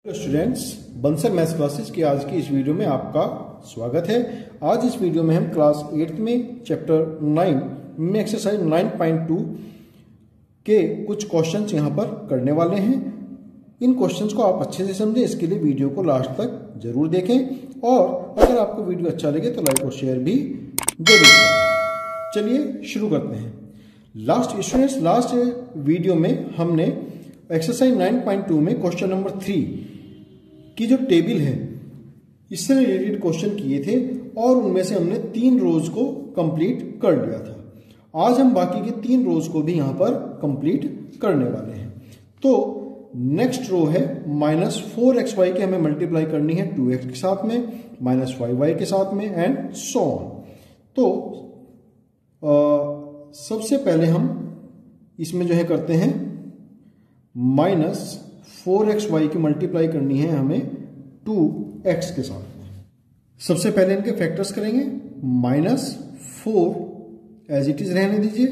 Students, Bansal maths classes की आज की इस वीडियो में आपका स्वागत है। आज इस वीडियो में हम क्लास 8 में चैप्टर 9 में एक्सरसाइज 9.2 के कुछ क्वेश्चंस यहां पर करने वाले हैं। इन क्वेश्चंस को आप अच्छे से समझें, इसके लिए वीडियो को लास्ट तक जरूर देखें और अगर आपको वीडियो अच्छा लगे तो लाइक और शेयर भी जरूर करें। चलिए शुरू करते हैं। लास्ट वीडियो में हमने एक्सरसाइज 9.2 में क्वेश्चन नंबर 3 की जो टेबल है इससे रिलेटेड क्वेश्चन किए थे और उनमें से हमने 3 रोज को कंप्लीट कर लिया था। आज हम बाकी के 3 रोज को भी यहां पर कंप्लीट करने वाले हैं। तो नेक्स्ट रो है -4xy की हमें मल्टीप्लाई करनी है 2x के साथ में, -5y के साथ में एंड सो ऑन। तो सबसे पहले हम इसमें जो है करते हैं -4xy की मल्टीप्लाई करनी है हमें 2x के साथ में। सबसे पहले इनके फैक्टर्स करेंगे। -4 एज इट इज रहने दीजिए,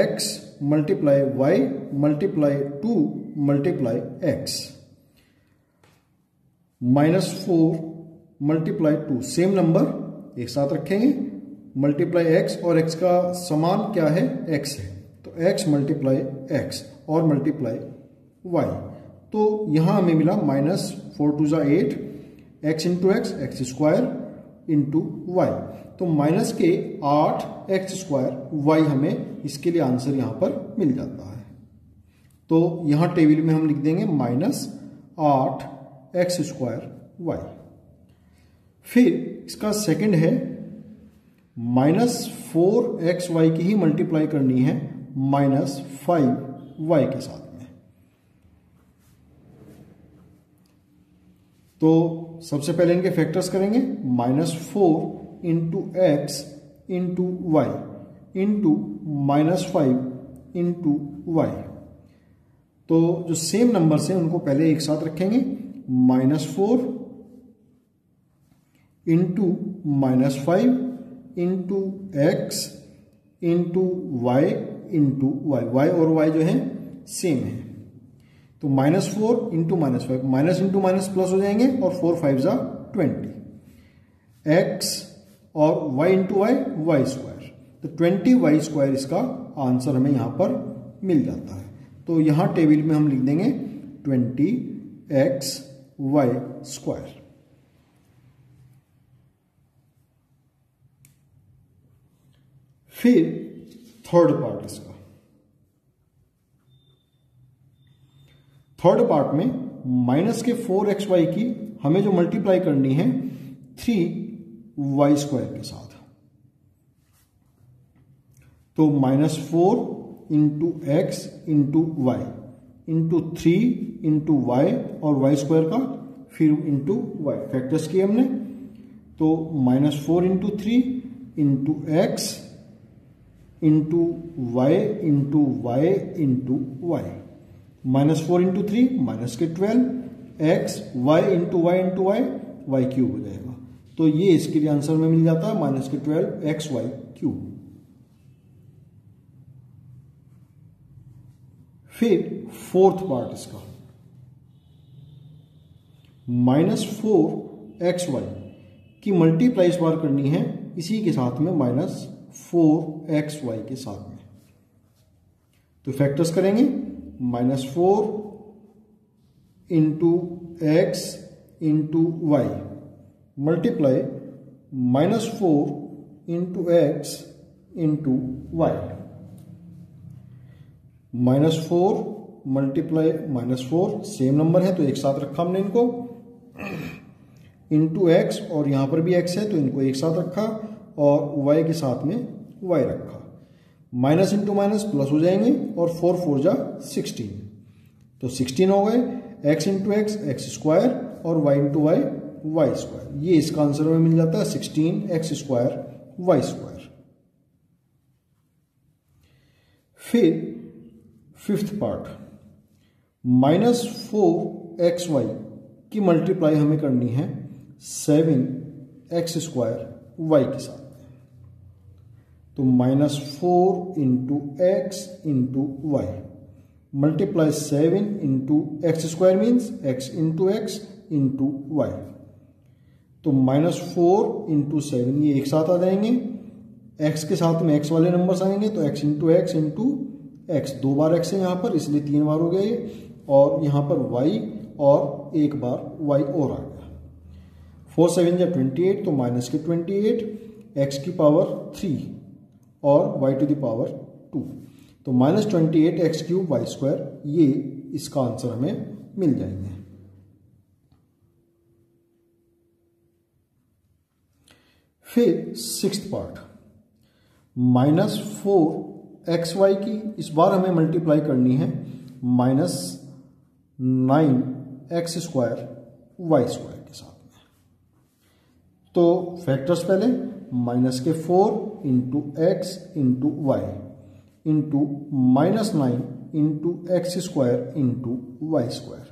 x multiply y multiply 2 multiply x, -4 multiply 2 same number एक साथ रखेंगे, मल्टीप्लाई x और x का समान क्या है, x है, तो x मल्टीप्लाई x और मल्टीप्लाई y। तो यहां हमें मिला -4 2 8, x into x, x square into y. तो माइनस के 8x स्क्वायर y हमें इसके लिए आंसर यहां पर मिल जाता है। तो यहां टेबल में हम लिख देंगे -8x स्क्वायर y। फिर इसका सेकंड है -4xy की ही मल्टीप्लाई करनी है -5y के साथ में। तो सबसे पहले इनके फैक्टर्स करेंगे, -4 into x into y into -5 into y. तो जो सेम नंबर्स हैं उनको पहले एक साथ रखेंगे, -4 into -5 into x into y into y. Y और वाई जो है सेम है, तो -4 into -5, minus into minus plus हो जाएंगे और 4 5 20, x और y into y, y square. तो 20y स्क्वायर इसका आंसर हमें यहां पर मिल जाता है। तो यहां टेबल में हम लिख देंगे 20x y स्क्वायर। फिर थर्ड पार्ट इसका, थर्ड पार्ट में माइनस के 4xy की हमें जो मल्टीप्लाई करनी है 3y स्क्वायर के साथ। तो -4 into x into y into 3 into y और वाई स्क्वायर का फिर इंटू वाई फैक्टर्स किए हमने। तो -4 into 3 into x into y into y into y, -4 into 3 minus के 12, x y into y y cube हो जाएगा। तो ये इसके लिए आंसर में मिल जाता है -12 एक्स वाई क्यूब। फिर फोर्थ पार्ट इसका, -4xy की मल्टीप्लाई इस बार करनी है इसी के साथ में -4xy के साथ में। तो फैक्टर्स करेंगे, -4 into x into y multiply -4 into x into y, -4 multiply -4 same number है तो एक साथ रखा हमने इनको, इंटू एक्स और यहां पर भी एक्स है तो इनको एक साथ रखा और वाई के साथ में वाई रखा। माइनस इंटू माइनस प्लस हो जाएंगे और 4 4 16, तो 16 हो गए। X into x, x square और y into y, y square. ये इसका आंसर में मिल जाता है 16x स्क्वायर वाई स्क्वायर। फिर फिफ्थ पार्ट, -4xy की मल्टीप्लाई हमें करनी है 7x स्क्वायर वाई के साथ। तो -4 into x into y multiply 7 into x square means x into x into y. तो -4 इंटू 7 ये एक साथ आ जाएंगे, एक्स के साथ में एक्स वाले नंबर्स आएंगे तो x into x into x, 2 बार एक्स है यहाँ पर इसलिए 3 बार हो गया ये, और यहाँ पर वाई और एक बार वाई और आ गया। 4 7 या 28 तो माइनस के 28, एक्स की पावर 3 और वाई टू द पावर 2, तो -28 एक्स क्यूब वाई स्क्वायर, ये इसका आंसर हमें मिल जाएंगे। फिर 6th पार्ट, -4 एक्स वाई की इस बार हमें मल्टीप्लाई करनी है -9 एक्स स्क्वायर वाई स्क्वायर के साथ में। तो फैक्टर्स पहले -4 into x into y into -9 into x square into y square.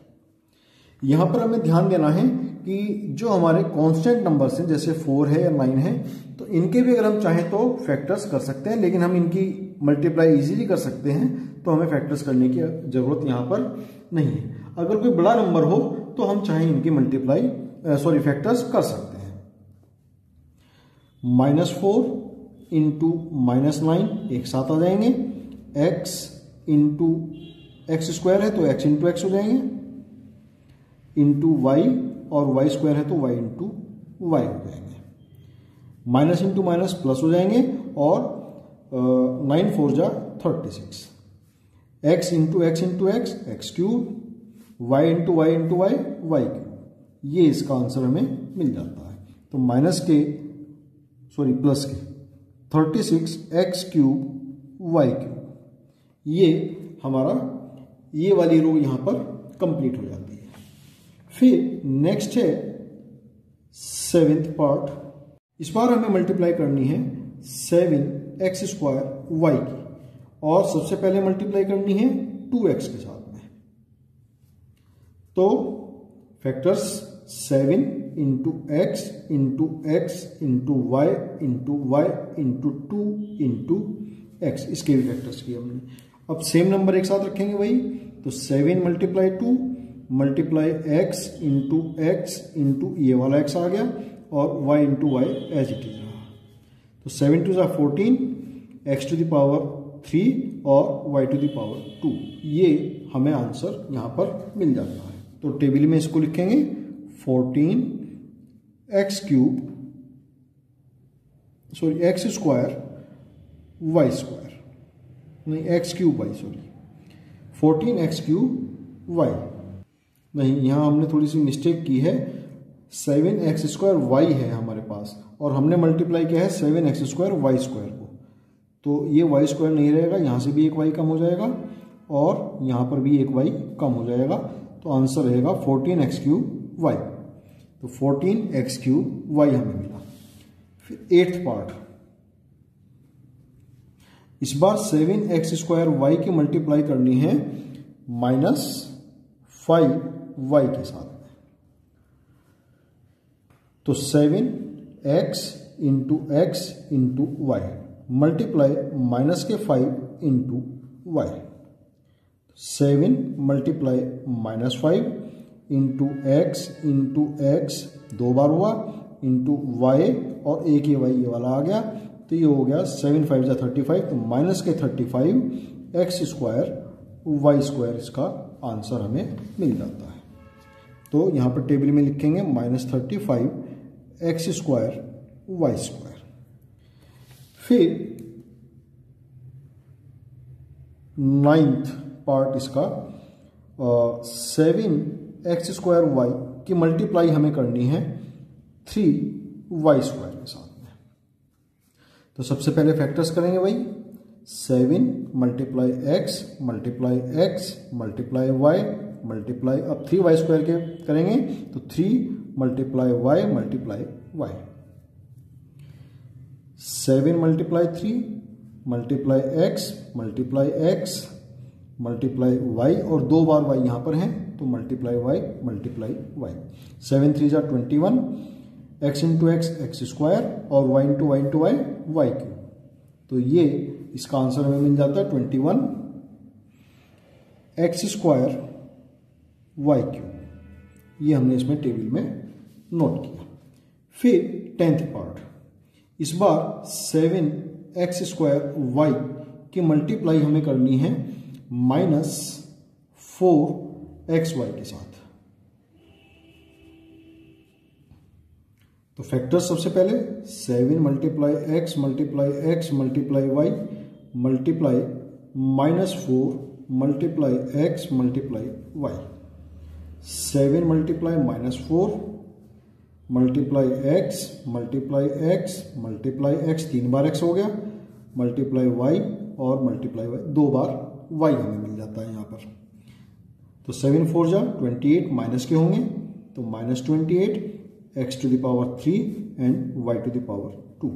यहां पर हमें ध्यान देना है कि जो हमारे कांस्टेंट नंबर्स हैं जैसे 4 है या 9 है, तो इनके भी अगर हम चाहें तो फैक्टर्स कर सकते हैं, लेकिन हम इनकी मल्टीप्लाई इजीली कर सकते हैं, तो हमें फैक्टर्स करने की जरूरत यहां पर नहीं है। अगर कोई बड़ा नंबर हो तो हम चाहे इनकी फैक्टर्स कर सकते हैं। -4 इंटू -9 एक साथ आ जाएंगे, x इंटू एक्स स्क्वायर है तो x इंटू एक्स हो जाएंगे, इंटू वाई और वाई स्क्वायर है तो y इंटू वाई हो जाएंगे, माइनस इंटू माइनस प्लस हो जाएंगे, और 9 4 जा 36, x into x into x x cube, y into y into y y cube, ये इसका आंसर हमें मिल जाता है। तो प्लस के 36 एक्स क्यूब वाई क्यूब, ये हमारा ये वाली रो यहां पर कंप्लीट हो जाती है। फिर नेक्स्ट है 7th पार्ट, इस बार हमें मल्टीप्लाई करनी है 7 एक्स स्क्वायर वाई की, और सबसे पहले मल्टीप्लाई करनी है 2x के साथ में। तो factors 7 into x into x into y into y into 2 into x, इसके भी फैक्टर्स किए हमने। अब सेम नंबर एक साथ रखेंगे वही, तो 7 मल्टीप्लाई 2 मल्टीप्लाई एक्स इंटू ये वाला एक्स आ गया, और y into y as it is रहा। तो 7 2 14, एक्स टू द पावर 3 और y टू द पावर 2, ये हमें आंसर यहां पर मिल जाता है। तो टेबल में इसको लिखेंगे 14 एक्स स्क्वायर वाई स्क्वायर, नहीं x cube y, 14 x cube y, नहीं यहां हमने थोड़ी सी मिस्टेक की है, 7 एक्स स्क्वायर वाई है हमारे पास, और हमने मल्टीप्लाई किया है 7 एक्स स्क्वायर वाई स्क्वायर को, तो ये वाई स्क्वायर नहीं रहेगा, यहां से भी एक वाई कम हो जाएगा और यहां पर भी एक वाई कम हो जाएगा, तो आंसर रहेगा 14 एक्स क्यूब वाई। तो 14 एक्स क्यूब वाई हमें मिला। फिर 8th पार्ट, इस बार 7 एक्स स्क्वायर वाई की मल्टीप्लाई करनी है -5 वाई के साथ में। तो 7 x into y multiply minus के 5 into y, 7 multiply -5 into x 2 बार हुआ, इंटू वाई और एक ही वाई ये वाला आ गया, तो ये हो गया 7 5 जा 35, तो माइनस के 35 एक्स स्क्वायर वाई स्क्वायर, इसका आंसर हमें मिल जाता है। तो यहां पर टेबल में लिखेंगे -35 एक्स स्क्वायर वाई स्क्वायर। फिर 9th पार्ट इसका, 7 एक्स स्क्वायर वाई की मल्टीप्लाई हमें करनी है 3 वाई स्क्वायर के साथ में। तो सबसे पहले फैक्टर्स करेंगे वही, 7 multiply x multiply y multiply, अब 3 वाई स्क्वायर के करेंगे तो 3 multiply y multiply y, 7 multiply 3 multiply x multiply y, और 2 बार वाई यहां पर है तो मल्टीप्लाई वाई 7 3 जा 21, एक्स इंटू एक्स स्क्वायर, और y into y y cube, तो ये इसका आंसर हमें मिल जाता है 21 एक्स स्क्वायर वाई क्यूब, ये हमने इसमें टेबल में नोट किया। फिर 10th पार्ट, इस बार 7x स्क्वायर वाई की मल्टीप्लाई हमें करनी है -4xy के साथ। तो फैक्टर सबसे पहले 7 multiply x multiply x multiply y multiply -4 multiply x multiply y। 7 multiply -4 multiply x multiply x multiply x, 3 बार x हो गया, मल्टीप्लाई y और मल्टीप्लाई y, 2 बार y हमें मिल जाता है यहाँ पर। तो 7 4 जा 28 माइनस के होंगे, तो -28 x to the power 3 and y to the power 2,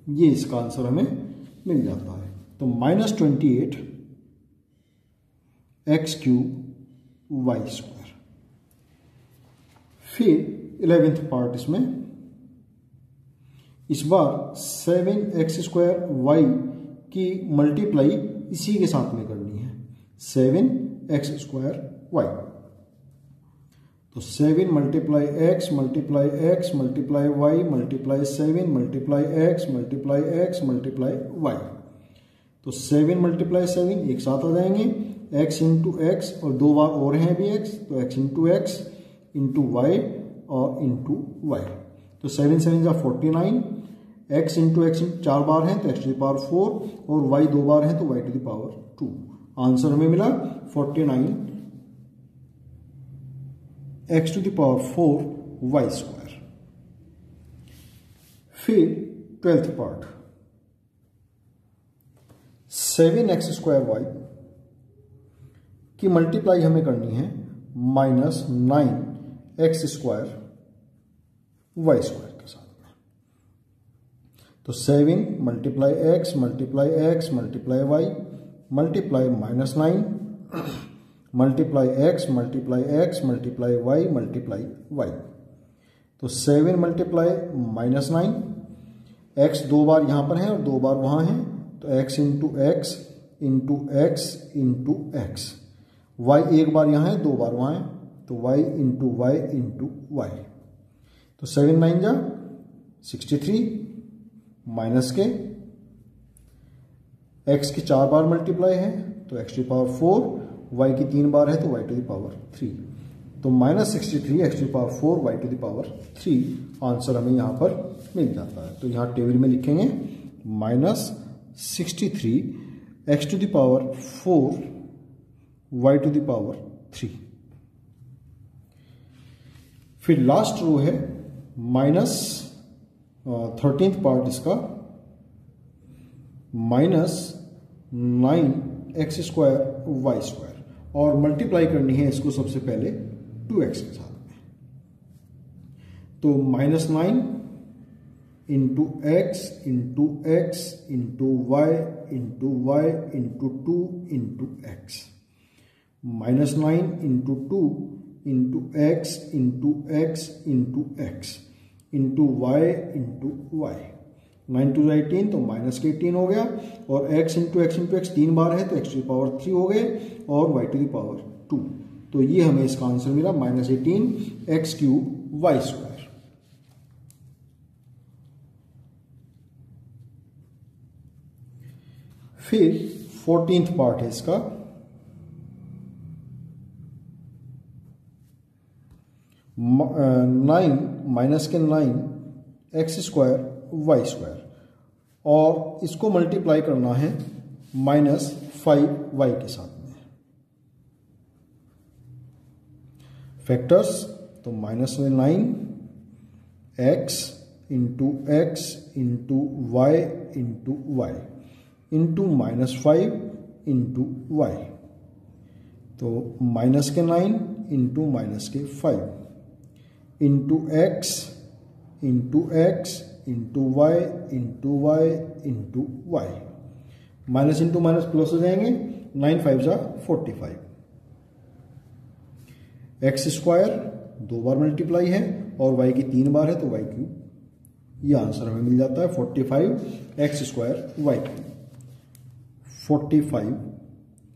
ये इसका आंसर हमें मिल जाता है। तो -28 x क्यूब y स्क्वायर। फिर 11th पार्ट इसमें, इस बार 7x स्क्वायर y की मल्टीप्लाई इसी के साथ में करनी है, 7x स्क्वायर y। तो 7 multiply x multiply x multiply y multiply 7 multiply x multiply x multiply y। तो 7 मल्टीप्लाई 7 एक साथ आ जाएंगे, x इंटू एक्स और 2 बार और हैं भी x, तो x into x into y और इंटू वाई। तो 7 7 जा 49, x इंटू एक्स 4 बार हैं तो x टू द पावर 4 और y 2 बार हैं तो y to the power 2। Answer हमें मिला 49 x to the power 4 y square. फिर 12th part, 7x square y की मल्टीप्लाई हमें करनी है -9x स्क्वायर y स्क्वायर के साथ में। तो 7 multiply x multiply x multiply y multiply -9 multiply x multiply x multiply y multiply y। तो 7 मल्टीप्लाई -9, x 2 बार यहाँ पर है और 2 बार वहाँ है, तो x into x into x into x, y 1 बार यहाँ है 2 बार वहाँ है, तो y into y into y. तो 7 9 जा 63 माइनस के x की 4 बार मल्टीप्लाई है तो x टू पावर 4, y की 3 बार है तो y टू द पावर 3। तो -63 x to power 4 y to the power 3 answer हमें यहाँ पर मिल जाता है। तो यहाँ टेबल में लिखेंगे -63 x to the power 4 y to the power 3। फिर लास्ट रो है -13th पार्ट इसका, -9x स्क्वायर y स्क्वायर और मल्टीप्लाई करनी है इसको सबसे पहले 2x के साथ में। तो -9 into x into x into y into y into 2 into x, -9 into 2 into x into x into x into y into y. 9 two 18 तो -18 हो गया और x इंटू एक्स 3 बार है तो x टू द पावर 3 हो गए और y टू द पावर 2। तो ये हमें इसका आंसर मिला -18 x क्यूब y स्क्वायर। फिर 14th पार्ट है इसका, 9 माइनस के 9 x स्क्वायर y स्क्वायर और इसको मल्टीप्लाई करना है -5y के साथ में। फैक्टर्स तो -9 x into x into y into y into -5 into y. तो माइनस के 9 इंटू माइनस के 5 into x into x into y into y into y. Minus into minus plus हो जाएंगे, 9 5 जा 45। एक्स स्क्वायर 2 बार मल्टीप्लाई है और Y की 3 बार है तो वाई क्यूब, ये आंसर हमें मिल जाता है 45 x square y cube. 45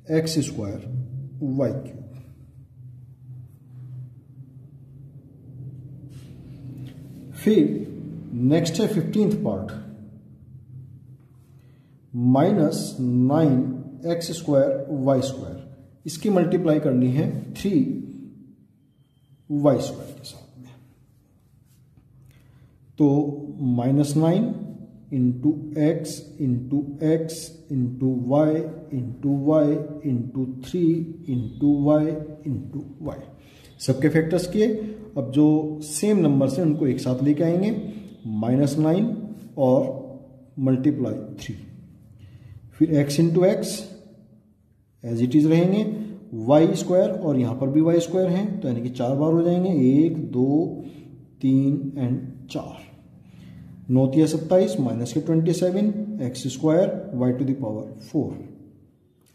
x square y cube. फिर नेक्स्ट है 15th पार्ट, -9x² इसकी मल्टीप्लाई करनी है 3y² के साथ में। तो -9 into x into x into y into y into 3 into y into y, सबके फैक्टर्स किए। अब जो सेम नंबर से उनको एक साथ लेके आएंगे, -9 और मल्टीप्लाई 3, फिर x into x as it is रहेंगे, y² और यहां पर भी y² है तो यानी कि 4 बार हो जाएंगे, 1 2 3 एंड 4, 9 × 27 -27 x² y⁴ 4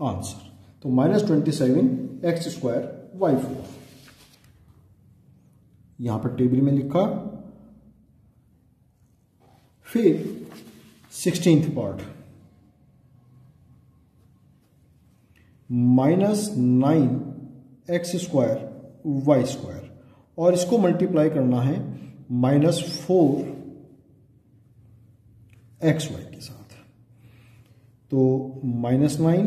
आंसर। तो -27 x² y⁴ यहां पर टेबल में लिखा। फिर 16th पार्ट, -9x² y² और इसको मल्टीप्लाई करना है -4xy के साथ। तो -9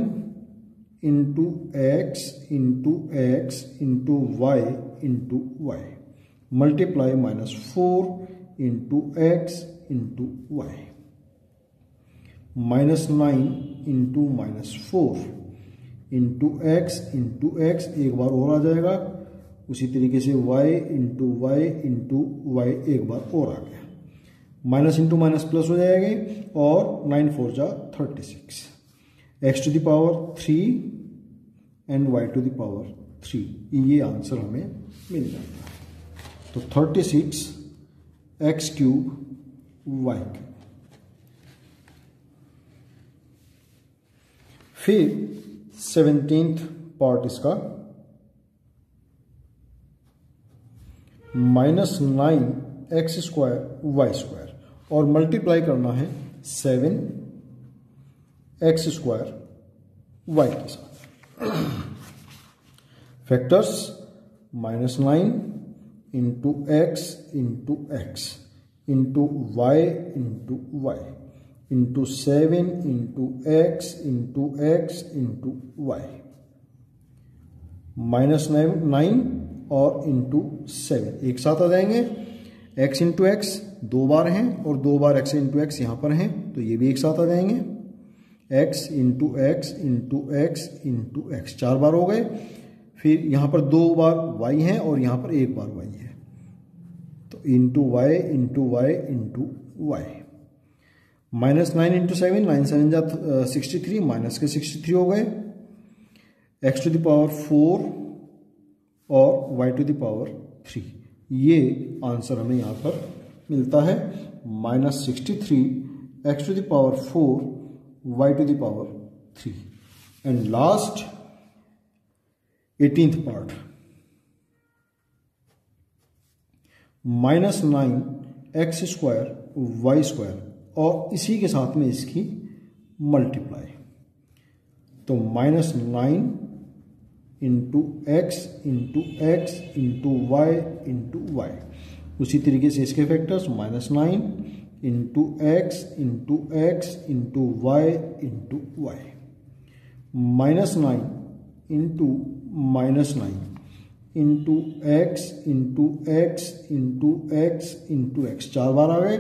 into x into x into y into y multiply -4 into x into y, -9 into -4 into x एक बार और आ जाएगा, उसी तरीके से y इंटू वाई एक बार और आ गया, माइनस इंटू माइनस प्लस हो जाएंगे और 9 4 जा 36, x⁴ 3 एंड y⁴ 3, ये आंसर हमें मिल जाएगा। तो 36 x³ y³। फिर 17th पार्ट इसका, -9x² y² और मल्टीप्लाई करना है 7x² y के साथ। Factors -9 into x into x into y into 7 into x into y, -9 और इंटू 7 एक साथ आ जाएंगे। x इंटू एक्स 2 बार हैं और 2 बार x इंटू एक्स यहाँ पर हैं तो ये भी एक साथ आ जाएंगे, x into x into x into x 4 बार हो गए। फिर यहाँ पर 2 बार y हैं और यहाँ पर 1 बार y है तो into y into y into y, -9 इंटू 7 9 7 जा 63, माइनस के 63 हो गए, x⁴ 4 और y⁴ 3, ये आंसर हमें यहाँ पर मिलता है, -63 x⁴ 4 y⁴ 3। And last 18th part, -9x² y² और इसी के साथ में इसकी मल्टीप्लाई, तो -9 into x into x into y, उसी तरीके से इसके factors -9 into x into x into y into y, -9 into -9 into x into x into x into x 4 बार आ गए,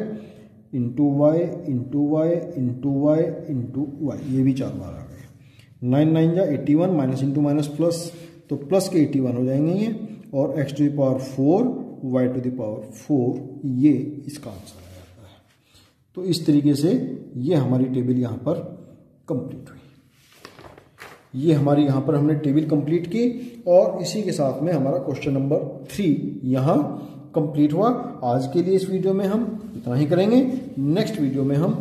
into y into y into y into y, ये भी 4 बार आ गए, 9 9 जा 81, माइनस इंटू माइनस प्लस तो प्लस के 81 हो जाएंगे ये, और x⁴ 4 y⁴ 4, ये इसका आंसर आ जाता है। तो इस तरीके से ये हमारी टेबल यहाँ पर कंप्लीट हुई। ये हमारी यहाँ पर हमने टेबल कंप्लीट की और इसी के साथ में हमारा क्वेश्चन नंबर 3 यहाँ कंप्लीट हुआ। आज के लिए इस वीडियो में हम इतना ही करेंगे। नेक्स्ट वीडियो में हम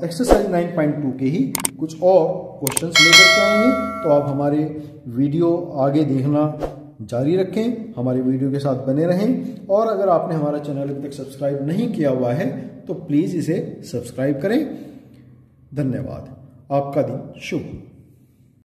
एक्सरसाइज 9.2 के ही कुछ और क्वेश्चंस लेकर के आएंगे। तो आप हमारे वीडियो आगे देखना जारी रखें, हमारे वीडियो के साथ बने रहें, और अगर आपने हमारा चैनल अभी तक सब्सक्राइब नहीं किया हुआ है तो प्लीज़ इसे सब्सक्राइब करें। धन्यवाद। आपका दिन शुभ हो।